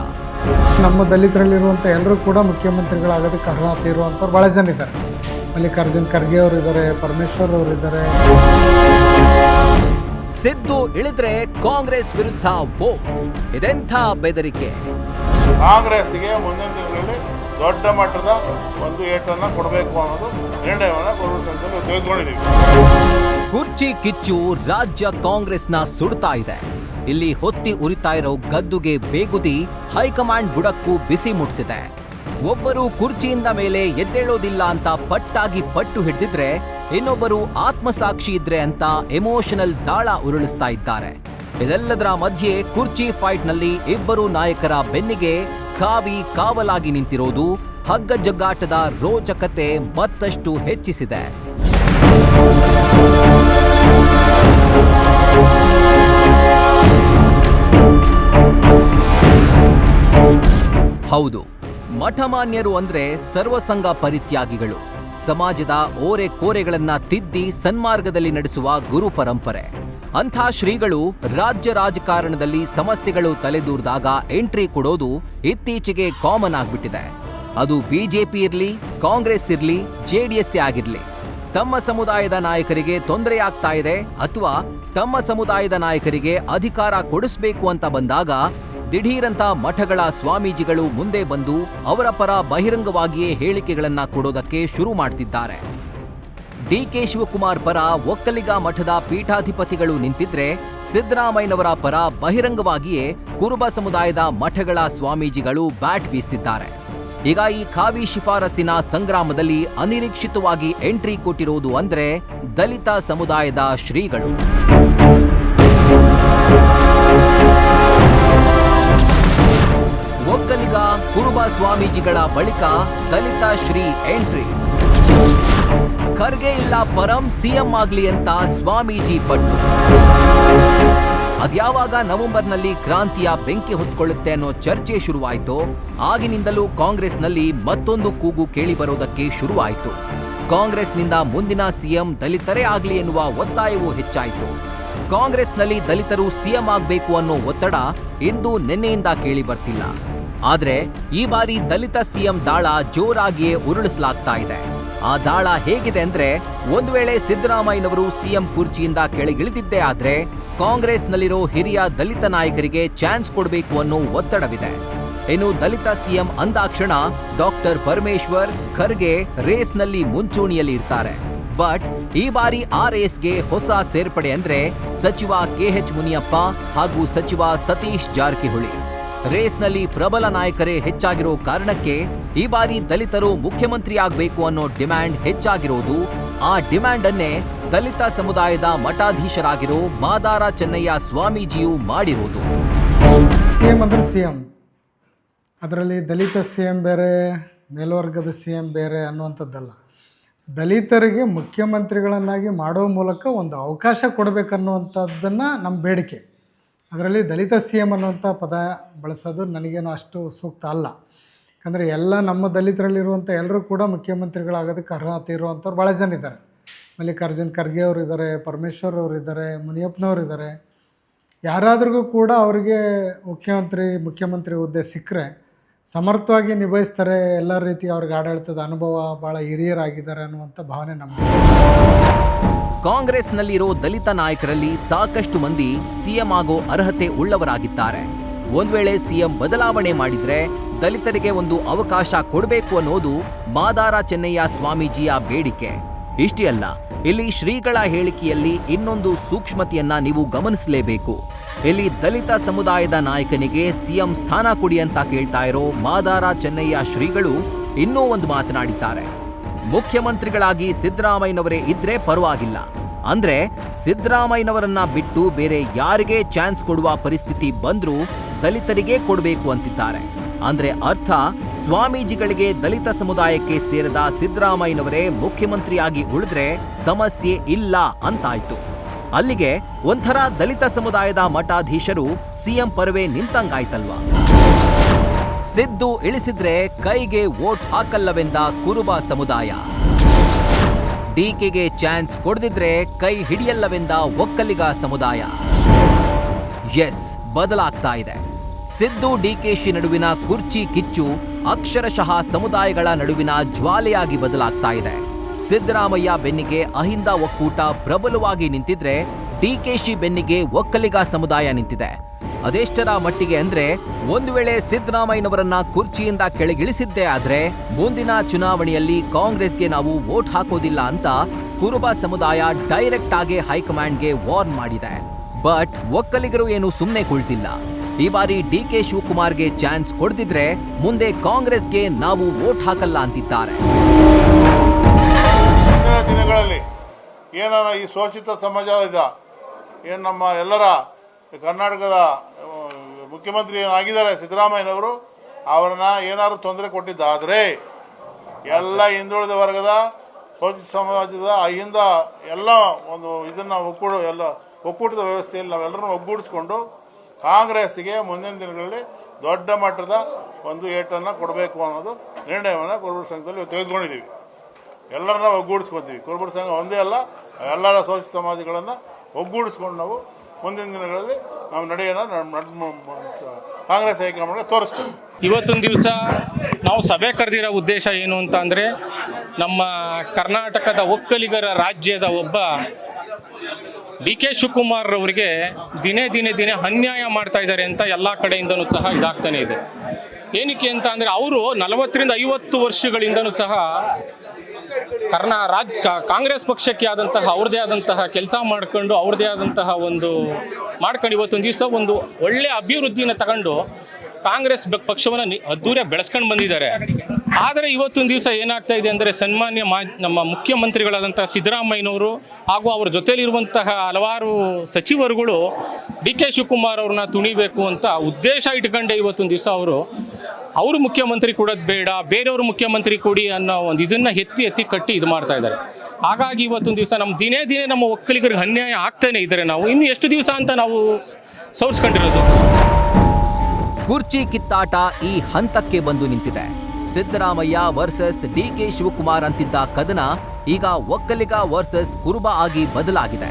ನಮ್ಮ ದಲಿತರಲ್ಲಿರುವಂಥ ಎಲ್ಲರೂ ಕೂಡ ಮುಖ್ಯಮಂತ್ರಿಗಳಾಗೋದಕ್ಕೆ ಅರ್ಹತೆ ಇರುವಂಥವ್ರು ಭಾಳ ಜನ ಇದ್ದಾರೆ. ಮಲ್ಲಿಕಾರ್ಜುನ್ ಖರ್ಗೆ ಅವರು ಇದ್ದಾರೆ, ಪರಮೇಶ್ವರ್ ಅವರು ಇದ್ದಾರೆ. ಸಿದ್ದು ಇಳಿದ್ರೆ ಕಾಂಗ್ರೆಸ್ ವಿರುದ್ಧ ವೋಟ್. ಇದೆಂಥ ಬೆದರಿಕೆ. ಕಾಂಗ್ರೆಸ್ಗೆ ಮುಂದಿನ ದಿನಗಳಲ್ಲಿ ದೊಡ್ಡ ಮಟ್ಟದ ಒಂದು ಏಟನ್ನು ಕೊಡಬೇಕು ಅನ್ನೋದು ನಿರ್ಣಯವನ್ನು ಕೋರ್ಟ್ ಸಮಿತಿಯಲ್ಲಿ ತೆಗೆದುಕೊಂಡಿದ್ದೀವಿ. ಕುರ್ಚಿ ಕಿಚ್ಚು ರಾಜ್ಯ ಕಾಂಗ್ರೆಸ್ನ ಸುಡ್ತಾ ಇದೆ. ಇಲ್ಲಿ ಹೊತ್ತಿ ಉರಿತಾ ಇರೋ ಗದ್ದುಗೆ ಬೇಗುದಿ ಹೈಕಮಾಂಡ್ ಬುಡಕ್ಕೂ ಬಿಸಿ ಮುಟ್ಸಿದೆ. ಒಬ್ಬರು ಕುರ್ಚಿಯಿಂದ ಮೇಲೆ ಎದ್ದೇಳೋದಿಲ್ಲ ಅಂತ ಪಟ್ಟಾಗಿ ಪಟ್ಟು ಹಿಡಿದಿದ್ರೆ, ಇನ್ನೊಬ್ಬರು ಆತ್ಮಸಾಕ್ಷಿ ಇದ್ರೆ ಅಂತ ಎಮೋಷನಲ್ ದಾಳ ಉರುಳಿಸ್ತಾ ಇದ್ದಾರೆ. ಇದೆಲ್ಲದರ ಮಧ್ಯೆ ಕುರ್ಚಿ ಫೈಟ್ನಲ್ಲಿ ಇಬ್ಬರು ನಾಯಕರ ಬೆನ್ನಿಗೆ ಕಾವಲಾಗಿ ನಿಂತಿರೋದು ಹಗ್ಗ ಜಗ್ಗಾಟದ ರೋಚಕತೆ ಮತ್ತಷ್ಟು ಹೆಚ್ಚಿಸಿದೆ. ಹೌದು, ಮಠಮಾನ್ಯರು ಅಂದ್ರೆ ಸರ್ವಸಂಗ ಪರಿತ್ಯಾಗಿಗಳು, ಸಮಾಜದ ಓರೆ ಕೋರೆಗಳನ್ನ ತಿದ್ದಿ ಸನ್ಮಾರ್ಗದಲ್ಲಿ ನಡೆಸುವ ಗುರು ಪರಂಪರೆ. ಅಂಥ ಶ್ರೀಗಳು ರಾಜ್ಯ ರಾಜಕಾರಣದಲ್ಲಿ ಸಮಸ್ಯೆಗಳು ತಲೆದೂರಿದಾಗ ಎಂಟ್ರಿ ಕೊಡೋದು ಇತ್ತೀಚೆಗೆ ಕಾಮನ್ ಆಗ್ಬಿಟ್ಟಿದೆ. ಅದು ಬಿಜೆಪಿ ಇರ್ಲಿ, ಕಾಂಗ್ರೆಸ್ ಇರ್ಲಿ, ಜೆಡಿಎಸ್ ಆಗಿರ್ಲಿ. ತಮ್ಮ ಸಮುದಾಯದ ನಾಯಕರಿಗೆ ತೊಂದರೆಯಾಗ್ತಾ ಇದೆ ಅಥವಾ ತಮ್ಮ ಸಮುದಾಯದ ನಾಯಕರಿಗೆ ಅಧಿಕಾರ ಕೊಡಿಸಬೇಕು ಅಂತ ಬಂದಾಗ ದಿಢೀರಂತ ಮಠಗಳ ಸ್ವಾಮೀಜಿಗಳು ಮುಂದೆ ಬಂದು ಅವರ ಪರ ಬಹಿರಂಗವಾಗಿಯೇ ಹೇಳಿಕೆಗಳನ್ನ ಕೊಡೋದಕ್ಕೆ ಶುರು ಮಾಡ್ತಿದ್ದಾರೆ. ಡಿಕೆ ಶಿವಕುಮಾರ್ ಪರ ಒಕ್ಕಲಿಗ ಮಠದ ಪೀಠಾಧಿಪತಿಗಳು ನಿಂತಿದ್ರೆ, ಸಿದ್ದರಾಮಯ್ಯನವರ ಪರ ಬಹಿರಂಗವಾಗಿಯೇ ಕುರುಬ ಸಮುದಾಯದ ಮಠಗಳ ಸ್ವಾಮೀಜಿಗಳು ಬ್ಯಾಟ್ ಬೀಸ್ತಿದ್ದಾರೆ. ಈಗ ಈ ಖಾವಿ ಶಿಫಾರಸ್ಸಿನ ಸಂಗ್ರಾಮದಲ್ಲಿ ಅನಿರೀಕ್ಷಿತವಾಗಿ ಎಂಟ್ರಿ ಕೊಟ್ಟಿರೋದು ಅಂದ್ರೆ ದಲಿತ ಸಮುದಾಯದ ಶ್ರೀಗಳು. ಒಕ್ಕಲಿಗ ಕುರುಬ ಸ್ವಾಮೀಜಿಗಳ ಬಳಿಕ ದಲಿತ ಶ್ರೀ ಎಂಟ್ರಿ. ಖರ್ಗೆ ಇಲ್ಲ ಪರಂ ಸಿಎಂ ಆಗ್ಲಿ ಅಂತ ಸ್ವಾಮೀಜಿ ಪಟ್ಟು. ಅದ್ಯಾವಾಗ ನವೆಂಬರ್ನಲ್ಲಿ ಕ್ರಾಂತಿಯ ಬೆಂಕಿ ಹೊತ್ಕೊಳ್ಳುತ್ತೆ ಅನ್ನೋ ಚರ್ಚೆ ಶುರುವಾಯಿತು, ಆಗಿನಿಂದಲೂ ಕಾಂಗ್ರೆಸ್ನಲ್ಲಿ ಮತ್ತೊಂದು ಕೂಗು ಕೇಳಿ ಬರೋದಕ್ಕೆ ಶುರುವಾಯಿತು. ಕಾಂಗ್ರೆಸ್ನಿಂದ ಮುಂದಿನ ಸಿಎಂ ದಲಿತರೇ ಆಗ್ಲಿ ಎನ್ನುವ ಒತ್ತಾಯವೂ ಹೆಚ್ಚಾಯಿತು. ಕಾಂಗ್ರೆಸ್ನಲ್ಲಿ ದಲಿತರು ಸಿಎಂ ಆಗಬೇಕು ಅನ್ನೋ ಒತ್ತಡ ಇಂದು ನಿನ್ನೆಯಿಂದ ಕೇಳಿ ಬರ್ತಿಲ್ಲ. ಆದ್ರೆ ಈ ಬಾರಿ ದಲಿತ ಸಿಎಂ ದಾಳ ಜೋರಾಗಿಯೇ ಉರುಳಿಸಲಾಗ್ತಾ ಇದೆ. ಆ ದಾಳ ಹೇಗಿದೆ ಅಂದ್ರೆ, ಒಂದು ವೇಳೆ ಸಿದ್ದರಾಮಯ್ಯನವರು ಸಿಎಂ ಕುರ್ಚಿಯಿಂದ ಕೆಳಗಿಳಿದಿದ್ದೇ ಆದ್ರೆ ಕಾಂಗ್ರೆಸ್ನಲ್ಲಿರೋ ಹಿರಿಯ ದಲಿತ ನಾಯಕರಿಗೆ ಚಾನ್ಸ್ ಕೊಡಬೇಕು ಅನ್ನೋ ಒತ್ತಡವಿದೆ. ಇನ್ನು ದಲಿತ ಸಿಎಂ ಅಂದಾಕ್ಷಣ ಡಾಕ್ಟರ್ ಪರಮೇಶ್ವರ್, ಖರ್ಗೆ ರೇಸ್ನಲ್ಲಿ ಮುಂಚೂಣಿಯಲ್ಲಿ ಇರ್ತಾರೆ. ಬಟ್ ಈ ಬಾರಿ ಆ ರೇಸ್ಗೆ ಹೊಸ ಸೇರ್ಪಡೆ ಅಂದ್ರೆ ಸಚಿವ ಕೆಎಚ್ ಮುನಿಯಪ್ಪ ಹಾಗೂ ಸಚಿವ ಸತೀಶ್ ಜಾರಕಿಹೊಳಿ. ರೇಸ್ನಲ್ಲಿ ಪ್ರಬಲ ನಾಯಕರೇ ಹೆಚ್ಚಾಗಿರೋ ಕಾರಣಕ್ಕೆ ಈ ಬಾರಿ ದಲಿತರು ಮುಖ್ಯಮಂತ್ರಿ ಆಗಬೇಕು ಅನ್ನೋ ಡಿಮ್ಯಾಂಡ್ ಹೆಚ್ಚಾಗಿರೋದು. ಆ ಡಿಮ್ಯಾಂಡ್ ಅನ್ನೇ ದಲಿತ ಸಮುದಾಯದ ಮಠಾಧೀಶರಾಗಿರೋ ಮಾದಾರ ಚೆನ್ನಯ್ಯ ಸ್ವಾಮೀಜಿಯು ಮಾಡಿರೋದು. ಸಿಎಂ ಅಂದ್ರೆ ಸಿಎಂ, ಅದರಲ್ಲಿ ದಲಿತ ಸಿಎಂ ಬೇರೆ, ಮೇಲ್ವರ್ಗದ ಸಿಎಂ ಬೇರೆ ಅನ್ನುವಂಥದ್ದಲ್ಲ. ದಲಿತರಿಗೆ ಮುಖ್ಯಮಂತ್ರಿಗಳನ್ನಾಗಿ ಮಾಡೋ ಮೂಲಕ ಒಂದು ಅವಕಾಶ ಕೊಡಬೇಕನ್ನುವಂಥದ್ದನ್ನು ನಮ್ಮ ಬೇಡಿಕೆ. ಅದರಲ್ಲಿ ದಲಿತ ಸಿ ಎಮ್ ಅನ್ನುವಂಥ ಪದ ಬಳಸೋದು ನನಗೇನು ಅಷ್ಟು ಸೂಕ್ತ ಅಲ್ಲ. ಯಾಕಂದರೆ ಎಲ್ಲ ನಮ್ಮ ದಲಿತರಲ್ಲಿರುವಂಥ ಎಲ್ಲರೂ ಕೂಡ ಮುಖ್ಯಮಂತ್ರಿಗಳಾಗೋದಕ್ಕೆ ಅರ್ಹತೆ ಇರುವಂಥವ್ರು ಭಾಳ ಜನ ಇದ್ದಾರೆ. ಮಲ್ಲಿಕಾರ್ಜುನ್ ಖರ್ಗೆ ಅವರು ಇದ್ದಾರೆ, ಪರಮೇಶ್ವರ್ ಅವರು ಇದ್ದಾರೆ, ಮುನಿಯಪ್ಪನವರು ಇದ್ದಾರೆ. ಯಾರಾದ್ರಿಗೂ ಕೂಡ ಅವರಿಗೆ ಮುಖ್ಯಮಂತ್ರಿ ಹುದ್ದೆ ಸಿಕ್ಕರೆ ಸಮರ್ಥವಾಗಿ ನಿಭಾಯಿಸ್ತಾರೆ. ಎಲ್ಲ ರೀತಿ ಅವ್ರಿಗೆ ಆಡಳಿತದ ಅನುಭವ, ಭಾಳ ಹಿರಿಯರಾಗಿದ್ದಾರೆ ಅನ್ನುವಂಥ ಭಾವನೆ ನಮಗೆ. ಕಾಂಗ್ರೆಸ್ನಲ್ಲಿರೋ ದಲಿತ ನಾಯಕರಲ್ಲಿ ಸಾಕಷ್ಟು ಮಂದಿ ಸಿಎಂ ಆಗೋ ಅರ್ಹತೆ ಉಳ್ಳವರಾಗಿದ್ದಾರೆ. ಒಂದ್ ವೇಳೆ ಸಿಎಂ ಬದಲಾವಣೆ ಮಾಡಿದ್ರೆ ದಲಿತರಿಗೆ ಒಂದು ಅವಕಾಶ ಕೊಡಬೇಕು ಅನ್ನೋದು ಮಾದಾರ ಚೆನ್ನಯ್ಯ ಸ್ವಾಮೀಜಿಯ ಬೇಡಿಕೆ. ಇಷ್ಟೇ ಅಲ್ಲ, ಇಲ್ಲಿ ಶ್ರೀಗಳ ಹೇಳಿಕೆಯಲ್ಲಿ ಇನ್ನೊಂದು ಸೂಕ್ಷ್ಮತೆಯನ್ನ ನೀವು ಗಮನಿಸಲೇಬೇಕು. ಇಲ್ಲಿ ದಲಿತ ಸಮುದಾಯದ ನಾಯಕನಿಗೆ ಸಿಎಂ ಸ್ಥಾನ ಕೊಡಿ ಅಂತ ಕೇಳ್ತಾ ಇರೋ ಮಾದಾರ ಚೆನ್ನಯ್ಯ ಶ್ರೀಗಳು ಇನ್ನೂ ಒಂದು ಮಾತನಾಡಿದ್ದಾರೆ. ಮುಖ್ಯಮಂತ್ರಿಗಳಾಗಿ ಸಿದ್ದರಾಮಯ್ಯನವರೇ ಇದ್ರೆ ಪರವಾಗಿಲ್ಲ, ಅಂದ್ರೆ ಸಿದ್ದರಾಮಯ್ಯನವರನ್ನ ಬಿಟ್ಟು ಬೇರೆ ಯಾರಿಗೆ ಚಾನ್ಸ್ ಕೊಡುವ ಪರಿಸ್ಥಿತಿ ಬಂದ್ರೂ ದಲಿತರಿಗೆ ಕೊಡಬೇಕು ಅಂತಿದ್ದಾರೆ. ಅಂದ್ರೆ ಅರ್ಥ, ಸ್ವಾಮೀಜಿಗಳಿಗೆ ದಲಿತ ಸಮುದಾಯಕ್ಕೆ ಸೇರಿದ ಸಿದ್ದರಾಮಯ್ಯನವರೇ ಮುಖ್ಯಮಂತ್ರಿಯಾಗಿ ಉಳಿದ್ರೆ ಸಮಸ್ಯೆ ಇಲ್ಲ ಅಂತಾಯ್ತು. ಅಲ್ಲಿಗೆ ಒಂಥರ ದಲಿತ ಸಮುದಾಯದ ಮಠಾಧೀಶರು ಸಿಎಂ ಪರವೇ ನಿಂತಂಗಾಯ್ತಲ್ವಾ. ಸಿದ್ದು ಇಳಿಸಿದ್ರೆ ಕೈಗೆ ವೋಟ್ ಹಾಕಲ್ಲವೆಂದ ಕುರುಬ ಸಮುದಾಯ, ಡಿಕೆಗೆ ಚಾನ್ಸ್ ಕೊಡದಿದ್ರೆ ಕೈ ಹಿಡಿಯಲ್ಲವೆಂದ ಒಕ್ಕಲಿಗ ಸಮುದಾಯ. ಎಸ್, ಬದಲಾಗ್ತಾ ಇದೆ. ಸಿದ್ದು ಡಿಕೆಶಿ ನಡುವಿನ ಕುರ್ಚಿ ಕಿಚ್ಚು ಅಕ್ಷರಶಃ ಸಮುದಾಯಗಳ ನಡುವಿನ ಜ್ವಾಲೆಯಾಗಿ ಬದಲಾಗ್ತಾ ಇದೆ. ಸಿದ್ದರಾಮಯ್ಯ ಬೆನ್ನಿಗೆ ಅಹಿಂದ ಒಕ್ಕೂಟ ಪ್ರಬಲವಾಗಿ ನಿಂತಿದ್ರೆ ಡಿಕೆಶಿ ಬೆನ್ನಿಗೆ ಒಕ್ಕಲಿಗ ಸಮುದಾಯ ನಿಂತಿದೆ. ಅದೆಷ್ಟರ ಮಟ್ಟಿಗೆ ಅಂದ್ರೆ ಒಂದು ವೇಳೆ ಸಿದ್ದರಾಮಯ್ಯನವರನ್ನ ಕುರ್ಚಿಯಿಂದ ಕೆಳಗಿಳಿಸಿದ್ದೇ ಆದ್ರೆ ಮುಂದಿನ ಚುನಾವಣೆಯಲ್ಲಿ ಕಾಂಗ್ರೆಸ್ಗೆ ನಾವು ವೋಟ್ ಹಾಕೋದಿಲ್ಲ ಅಂತ ಕುರುಬ ಸಮುದಾಯ ಡೈರೆಕ್ಟ್ ಆಗಿ ಹೈಕಮಾಂಡ್ಗೆ ವಾರ್ನ್ ಮಾಡಿದೆ. ಬಟ್ ಒಕ್ಕಲಿಗರು ಏನು ಸುಮ್ಮನೆ ಕುಳಿತಿಲ್ಲ. ಈ ಬಾರಿ ಡಿಕೆ ಶಿವಕುಮಾರ್ಗೆ ಚಾನ್ಸ್ ಕೊಡ್ದಿದ್ರೆ ಮುಂದೆ ಕಾಂಗ್ರೆಸ್ಗೆ ನಾವು ವೋಟ್ ಹಾಕಲ್ಲ ಅಂತಿದ್ದಾರೆ. ಮುಂದಿನ ದಿನಗಳಲ್ಲಿ ಏನಾರ ಈ ಶೋಷಿತ ಸಮಾಜ ಇದೆ, ಏನು ನಮ್ಮ ಎಲ್ಲರ ಕರ್ನಾಟಕದ ಮುಖ್ಯಮಂತ್ರಿ ಆಗಿದ್ದಾರೆ ಸಿದ್ದರಾಮಯ್ಯನವರು, ಅವರನ್ನ ಏನಾದ್ರು ತೊಂದರೆ ಕೊಟ್ಟಿದ್ದಾದ್ರೆ ಎಲ್ಲ ಹಿಂದುಳಿದ ವರ್ಗದ ಶೋಷಿತ ಸಮಾಜದ ಅಹಿಂದ ಎಲ್ಲ ಒಂದು ಇದನ್ನ ಒಕ್ಕೂಟದ ವ್ಯವಸ್ಥೆಯಲ್ಲಿ ನಾವೆಲ್ಲರನ್ನು ಒಗ್ಗೂಡಿಸಿಕೊಂಡು ಕಾಂಗ್ರೆಸ್ಗೆ ಮುಂದಿನ ದಿನಗಳಲ್ಲಿ ದೊಡ್ಡ ಮಟ್ಟದ ಒಂದು ಏಟನ್ನು ಕೊಡಬೇಕು ಅನ್ನೋದು ನಿರ್ಣಯವನ್ನು ಕುರುಬರ ಸಂಘದಲ್ಲಿ ತೆಗೆದುಕೊಂಡಿದ್ದೀವಿ. ಎಲ್ಲರನ್ನ ಒಗ್ಗೂಡಿಸ್ಕೊತೀವಿ. ಕುರುಬರ ಸಂಘ ಒಂದೇ ಅಲ್ಲ, ಎಲ್ಲರ ಶೋಷಿತ ಸಮಾಜಗಳನ್ನು ಒಗ್ಗೂಡಿಸ್ಕೊಂಡು ನಾವು ಮುಂದಿನ ದಿನಗಳಲ್ಲಿ ನಾವು ನಡೆಯೋಣ ಕಾಂಗ್ರೆಸ್ ಹೈಕಮಾಂಡ್ಗೆ ತೋರಿಸ್ತೀವಿ. ಇವತ್ತೊಂದು ದಿವಸ ನಾವು ಸಭೆ ಕರೆದಿರೋ ಉದ್ದೇಶ ಏನು ಅಂತ ಅಂದರೆ, ನಮ್ಮ ಕರ್ನಾಟಕದ ಒಕ್ಕಲಿಗರ ರಾಜ್ಯದ ಒಬ್ಬ ಡಿ ಕೆ ಶಿವಕುಮಾರ್ ಅವರಿಗೆ ದಿನೇ ಅನ್ಯಾಯ ಮಾಡ್ತಾ ಇದ್ದಾರೆ ಅಂತ ಎಲ್ಲ ಕಡೆಯಿಂದನೂ ಸಹ ಇದಾಗ್ತಾನೆ ಇದೆ. ಏನಕ್ಕೆ ಅಂತ ಅಂದರೆ, ಅವರು 40-50 ವರ್ಷಗಳಿಂದನೂ ಸಹ ಕಾಂಗ್ರೆಸ್ ಪಕ್ಷಕ್ಕೆ ಆದಂತಹ ಅವ್ರದೇ ಆದಂತಹ ಕೆಲಸ ಮಾಡ್ಕೊಂಡು ಅವ್ರದೇ ಆದಂತಹ ಮಾಡ್ಕೊಂಡು ಇವತ್ತೊಂದು ದಿವಸ ಒಂದು ಒಳ್ಳೆ ಅಭಿವೃದ್ಧಿನ ತಗೊಂಡು ಕಾಂಗ್ರೆಸ್ ಪಕ್ಷವನ್ನು ಅದ್ದೂರಿಯಾಗಿ ಬೆಳೆಸ್ಕೊಂಡು ಬಂದಿದ್ದಾರೆ. ಆದರೆ ಇವತ್ತೊಂದು ದಿವಸ ಏನಾಗ್ತಾ ಇದೆ ಅಂದರೆ, ಸನ್ಮಾನ್ಯ ನಮ್ಮ ಮುಖ್ಯಮಂತ್ರಿಗಳಾದಂತಹ ಸಿದ್ದರಾಮಯ್ಯನವರು ಹಾಗೂ ಅವರ ಜೊತೆಲಿರುವಂತಹ ಹಲವಾರು ಸಚಿವರುಗಳು ಡಿ ಕೆ ಶಿವಕುಮಾರ್ ಅವ್ರನ್ನ ತುಣಿಬೇಕು ಅಂತ ಉದ್ದೇಶ ಇಟ್ಕೊಂಡೆ ಇವತ್ತೊಂದು ದಿವಸ ಅವರು ಮುಖ್ಯಮಂತ್ರಿ ಕೊಡೋದು ಬೇಡ, ಬೇರೆಯವರು ಮುಖ್ಯಮಂತ್ರಿ ಕೊಡಿ ಅನ್ನೋ ಒಂದು ಇದನ್ನ ಎತ್ತಿ ಕಟ್ಟಿ ಇದು ಮಾಡ್ತಾ ಇದ್ದಾರೆ. ಹಾಗಾಗಿ ಇವತ್ತೊಂದು ದಿವಸ ನಮ್ಮ ದಿನೇ ನಮ್ಮ ಒಕ್ಕಲಿಗರಿಗೆ ಅನ್ಯಾಯ ಆಗ್ತಾನೆ ಇದ್ದಾರೆ. ನಾವು ಇನ್ನು ಎಷ್ಟು ದಿವಸ ಅಂತ ನಾವು ಸೋರಿಸ್ಕೊಂಡಿರೋದು. ಕುರ್ಚಿ ಕಿತ್ತಾಟ ಈ ಹಂತಕ್ಕೆ ಬಂದು ನಿಂತಿದೆ. Siddaramaiah versus D K Shivakumar ಅಂತಿದ್ದ ಕದನ ಈಗ ಒಕ್ಕಲಿಗ ವರ್ಸಸ್ ಕುರುಬ ಆಗಿ ಬದಲಾಗಿದೆ.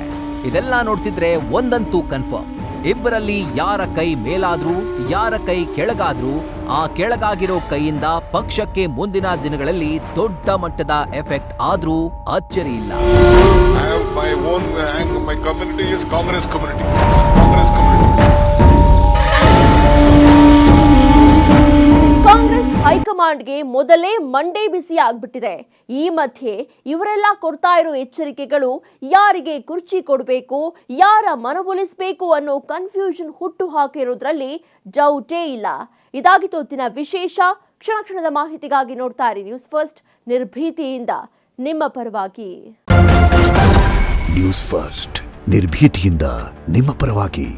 ಇದೆಲ್ಲ ನೋಡ್ತಿದ್ರೆ ಒಂದಂತೂ ಕನ್ಫರ್ಮ್, ಇಬ್ಬರಲ್ಲಿ ಯಾರ ಕೈ ಮೇಲಾದ್ರೂ ಯಾರ ಕೈ ಕೆಳಗಾದ್ರೂ ಆ ಕೆಳಗಾಗಿರೋ ಕೈಯಿಂದ ಪಕ್ಷಕ್ಕೆ ಮುಂದಿನ ದಿನಗಳಲ್ಲಿ ದೊಡ್ಡ ಮಟ್ಟದ ಎಫೆಕ್ಟ್ ಆದ್ರೂ ಅಚ್ಚರಿ ಇಲ್ಲ. ಕಾಂಗ್ರೆಸ್ ಹೈಕಮಾಂಡ್ಗೆ ಮೊದಲೇ ಮಂಡೇ ಬಿಸಿ ಆಗ್ಬಿಟ್ಟಿದೆ. ಈ ಮಧ್ಯೆ ಇವರೆಲ್ಲ ಕೊಡ್ತಾ ಇರೋ ಎಚ್ಚರಿಕೆಗಳು ಯಾರಿಗೆ ಕುರ್ಚಿ ಕೊಡಬೇಕು, ಯಾರ ಮನವೊಲಿಸಬೇಕು ಅನ್ನೋ ಕನ್ಫ್ಯೂಷನ್ ಹುಟ್ಟು ಹಾಕಿರೋದ್ರಲ್ಲಿ ಡೌಟೇ ಇಲ್ಲ. ಇದಾಗಿತ್ತು ಹೊತ್ತಿನ ವಿಶೇಷ. ಕ್ಷಣದ ಮಾಹಿತಿಗಾಗಿ ನೋಡ್ತಾ ಇರಿ ನ್ಯೂಸ್ ಫಸ್ಟ್, ನಿರ್ಭೀತಿಯಿಂದ ನಿಮ್ಮ ಪರವಾಗಿ. ನ್ಯೂಸ್ ಫಸ್ಟ್, ನಿರ್ಭೀತಿಯಿಂದ ನಿಮ್ಮ ಪರವಾಗಿ.